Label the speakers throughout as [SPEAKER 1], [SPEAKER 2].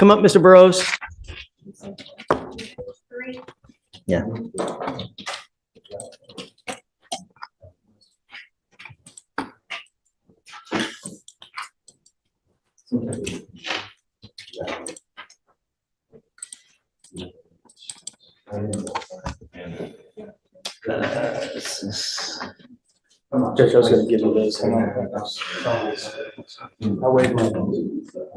[SPEAKER 1] Come up, Mr. Burrows. Yeah.
[SPEAKER 2] Judge, I was going to give you those. Hang on. I waived my,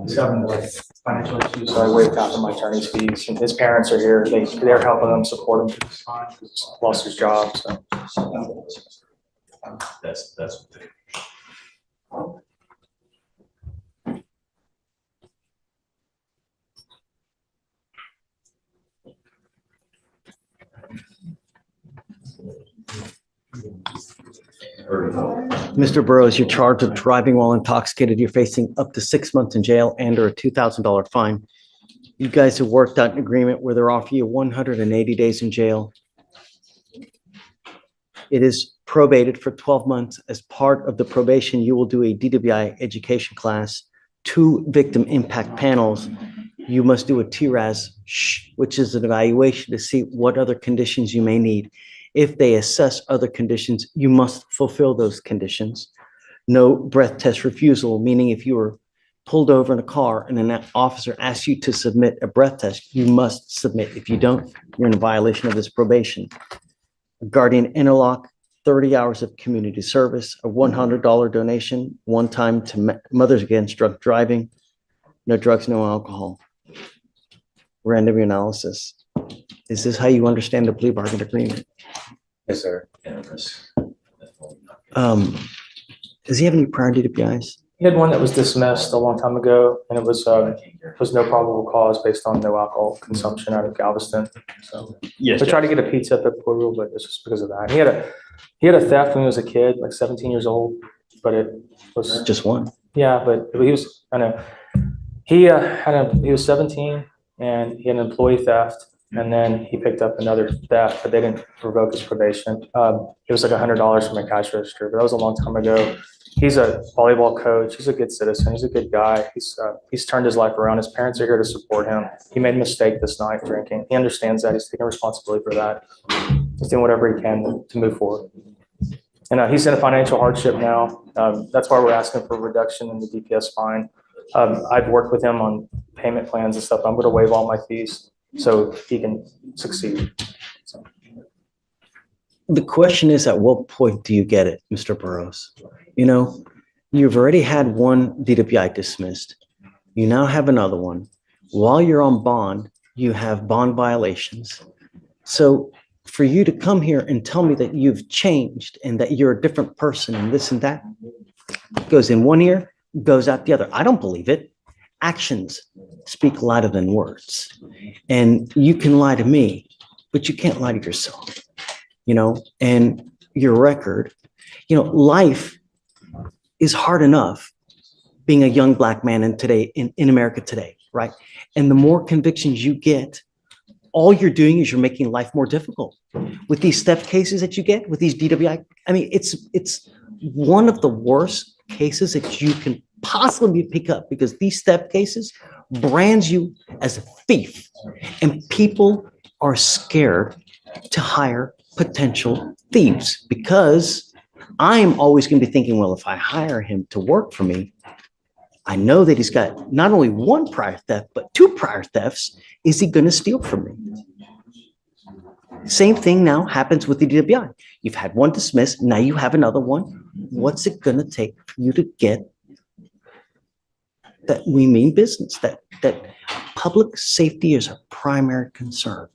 [SPEAKER 2] he's having like financial issues, so I waived half of my attorney's fees. And his parents are here. They're helping him support him through this time because he's lost his job. So
[SPEAKER 3] That's what they.
[SPEAKER 1] Mr. Burrows, you're charged with driving while intoxicated. You're facing up to 6 months in jail and or a $2,000 fine. You guys have worked out an agreement where they're offering you 180 days in jail. It is probated for 12 months. As part of the probation, you will do a DWI education class, 2 victim impact panels. You must do a TRAS, which is an evaluation to see what other conditions you may need. If they assess other conditions, you must fulfill those conditions. No breath test refusal, meaning if you were pulled over in a car and an officer asks you to submit a breath test, you must submit. If you don't, you're in violation of this probation. Guardian interlock, 30 hours of community service, a $100 donation, one time to Mothers Against Drunk Driving, no drugs, no alcohol. Random analysis. Is this how you understand the plea bargain agreement?
[SPEAKER 3] Yes, sir.
[SPEAKER 1] Does he have any prior DWIs?
[SPEAKER 2] he had one that was dismissed a long time ago, and it was no probable cause based on no alcohol consumption out of Galveston. So
[SPEAKER 1] Yes.
[SPEAKER 2] we tried to get a pizza at the Peru, but it's just because of that. He had a theft when he was a kid, like 17 years old, but it was
[SPEAKER 1] Just one.
[SPEAKER 2] yeah. But he was he was 17 and he had an employee theft, and then he picked up another theft, but they didn't revoke his probation. It was like $100 from a cash register, but that was a long time ago. He's a volleyball coach. He's a good citizen. He's a good guy. He's turned his life around. His parents are here to support him. He made a mistake this night drinking. He understands that. He's taking responsibility for that. He's doing whatever he can to move forward. And he's in a financial hardship now. That's why we're asking for a reduction in the DPS fine. I've worked with him on payment plans and stuff. I'm going to waive all my fees so he can succeed. So.
[SPEAKER 1] The question is, at what point do you get it, Mr. Burrows? You know, you've already had one DWI dismissed. You now have another one. While you're on bond, you have bond violations. So for you to come here and tell me that you've changed and that you're a different person and this and that goes in one ear, goes out the other. I don't believe it. Actions speak louder than words. And you can lie to me, but you can't lie to yourself, you know, and your record, you know, life is hard enough being a young Black man in America today, right? And the more convictions you get, all you're doing is you're making life more difficult. With these theft cases that you get, with these DWI, I mean, it's one of the worst cases that you can possibly pick up, because these theft cases brands you as a thief, and people are scared to hire potential thieves, because I'm always going to be thinking, well, if I hire him to work for me, I know that he's got not only one prior theft, but 2 prior thefts. Is he going to steal from me? Same thing now happens with the DWI. You've had one dismissed. Now you have another one. What's it going to take for you to get that we mean business, that public safety is our primary concern?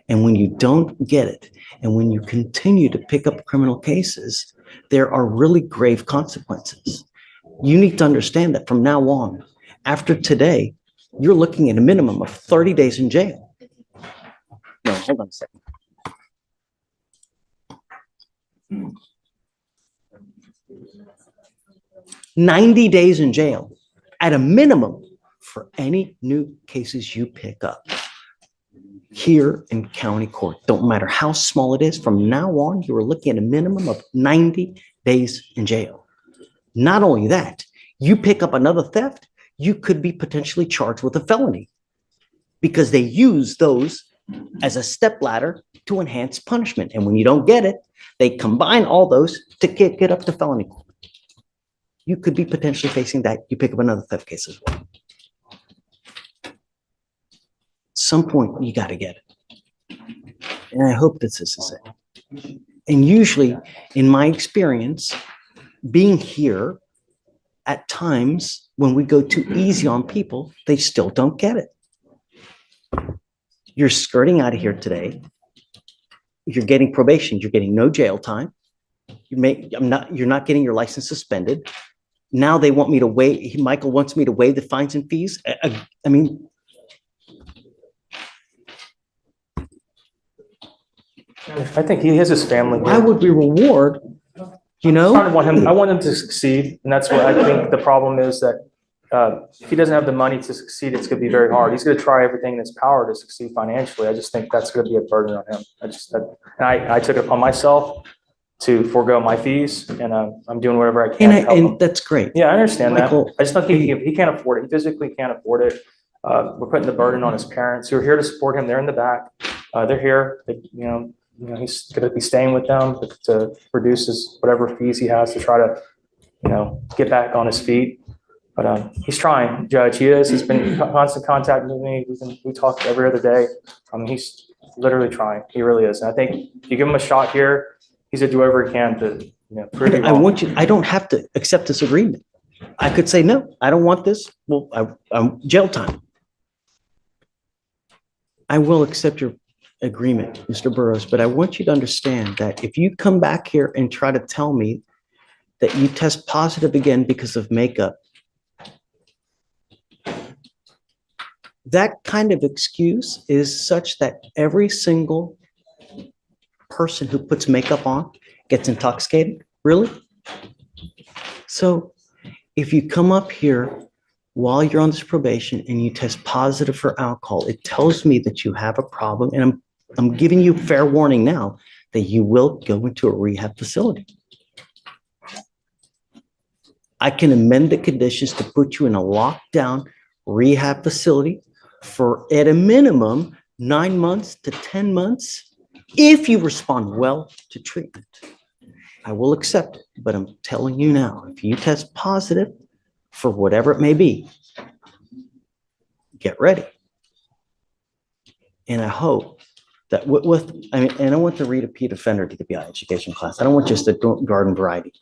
[SPEAKER 1] And when you don't get it, and when you continue to pick up criminal cases, there are really grave consequences. You need to understand that from now on, after today, you're looking at a minimum of 30 days in jail. No, hold on a second. $90 days in jail at a minimum for any new cases you pick up here in county court. Don't matter how small it is. From now on, you are looking at a minimum of 90 days in jail. Not only that, you pick up another theft, you could be potentially charged with a felony. because they use those as a stepladder to enhance punishment. And when you don't get it, they combine all those to get up to felony court. You could be potentially facing that. You pick up another theft case as well. At some point, you got to get it. And I hope that this is it. And usually, in my experience, being here, at times when we go too easy on people, they still don't get it. You're skirting out of here today. You're getting probation. You're getting no jail time. You're not getting your license suspended. Now they want me to waive. Michael wants me to waive the fines and fees. I mean,
[SPEAKER 2] I think he has his family.
[SPEAKER 1] why would we reward? You know,
[SPEAKER 2] I want him to succeed, and that's what I think the problem is, that if he doesn't have the money to succeed, it's going to be very hard. He's going to try everything in his power to succeed financially. I just think that's going to be a burden on him. I took it upon myself to forego my fees, and I'm doing whatever I can to help him.
[SPEAKER 1] And that's great.
[SPEAKER 2] Yeah, I understand
[SPEAKER 1] Michael,
[SPEAKER 2] that. I just don't think he can't afford it. He physically can't afford it. We're putting the burden on his parents who are here to support him. They're in the back. They're here. He's going to be staying with them to produce whatever fees he has to try to, get back on his feet. But he's trying, Judge. He is. He's been in constant contact with me. We talk every other day. He's literally trying. He really is. And I think if you give him a shot here, he's going to do whatever he can to prove you wrong.
[SPEAKER 1] I don't have to accept this agreement. I could say, no, I don't want this. Well, I'm jail time. I will accept your agreement, Mr. Burrows, but I want you to understand that if you come back here and try to tell me that you test positive again because of makeup, that kind of excuse is such that every single person who puts makeup on gets intoxicated. Really? So if you come up here while you're on this probation and you test positive for alcohol, it tells me that you have a problem. And I'm giving you fair warning now that you will go into a rehab facility. I can amend the conditions to put you in a lockdown rehab facility for, at a minimum, 9 months to 10 months, if you respond well to treatment. I will accept it, but I'm telling you now, if you test positive for whatever it may be, get ready. And I hope that and I want to read a repeat offender DUI education class. I don't want just a garden variety.